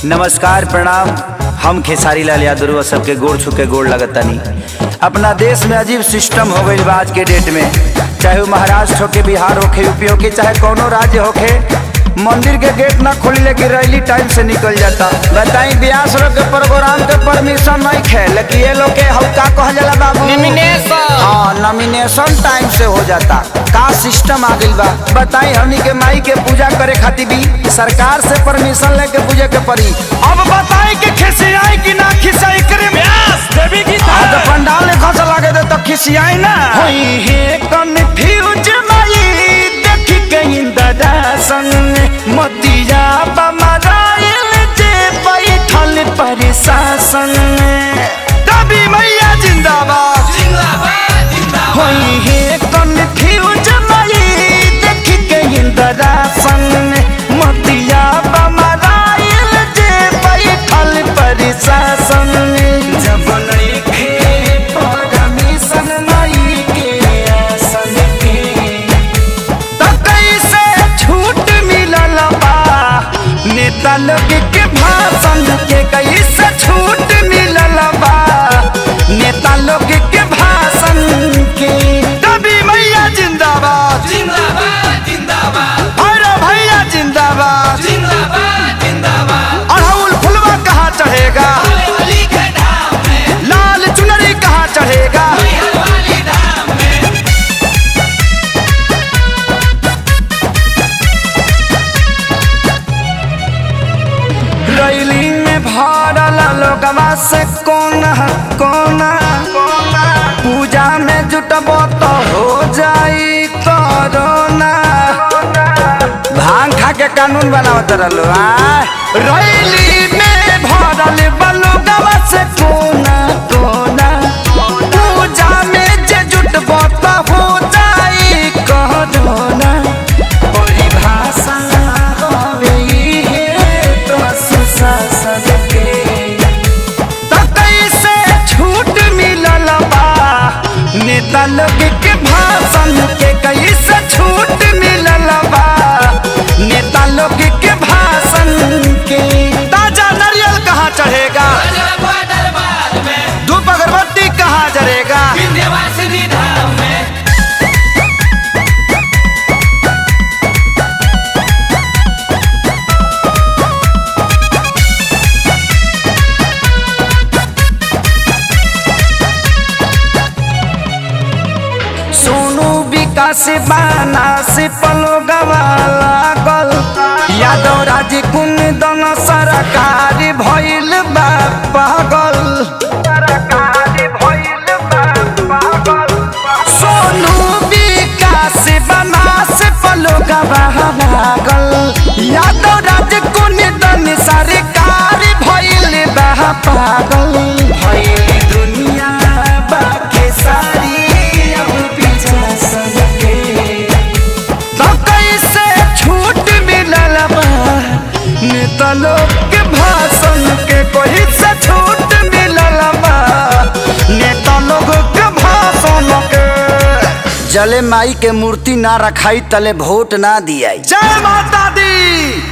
नमस्कार प्रणाम। हम खेसारी लाल यादव सबके गोड़ छू के गोड़ लगतनी। अपना देश में अजीब सिस्टम हो गई आज के डेट में, चाहे वो महाराष्ट्र होके, बिहार होके, यूपी होके, चाहे कोनो राज्य होके, मंदिर के गेट ना खोली लेकिन रैली टाइम से निकल जाता। बताई ब्यास लोग के प्रोग्राम के परमिशन नहीं खे, लेकिन ये लोग के हल्का कहा जाला बाबू नॉमिनेशन टाइम से हो जाता। का सिस्टम आ गई बा बताई। हमनी के माई के पूजा करे खातिर भी सरकार से परमिशन लेके पूजे के पड़ी। अब बताई कि खिसियाई कि ना खिसियाई करे ब्यास देवी की तो पंडाल ने खस लागे दे तो खिसियाई ना होई है कन्फ्यूज माई देखी के इंदरा संग मतिया बमराइल जे बैठल प्रशासन। दबी मैया जिंदाबाद जिंदाबाद जिंदाबाद होई है कन्फ्यूज माई देखी के इंदरा संग मतिया बमराइल जे बैठल प्रशासन। जब नइखे परमिशन माई के आसन के त कैसे छूट मिलल बा नेता लोग के भाषण के, कैसे छूट मिलल बा नेता लोग के भाषण के। दबी मैया जिंदाबाद जिंदाबाद जिंदाबाद अरे भैया जिंदाबाद जिंदाबाद जिंदाबाद। अड़हुल फुलवा कहाँ चढ़ेगा लाल चुनरी कहाँ चढ़ेगा। रैली में भरल लोगवा से कोना कोना, पूजा में जुटबो तो हो जाई कोरोना। भांग खा के कानून बनावत रहलो। रैली में भरल लोगवा से कोना कोना, पूजा में जे जुटबो तो हो जाई कोरोना। परिभाषा होवे है तो सुशासन के, तो कैसे छूट मिलल बा नेता लोग के भाषण के, कैसे छूट मिलल बा नेता लोग के भाषण के। ताजा नारियल कहाँ चढ़ेगा, धूप अगरबत्ती कहाँ जरेगा। सोनू विकास बाना से पलो गवाला गल, यादव राज कुंदन सरकार भइल बा पागल। सोनू विकास बाना से पलो गवाला गल, यादव राज कुंदन सरकार भइल बा पागल। भइल दुनिया बाके सारी नेता लोग के भाषण के, कोई से छूट मिलल बा नेता लोग के भाषण के। जले माई के मूर्ति ना रखाई तले वोट ना दिया। जय माता दी।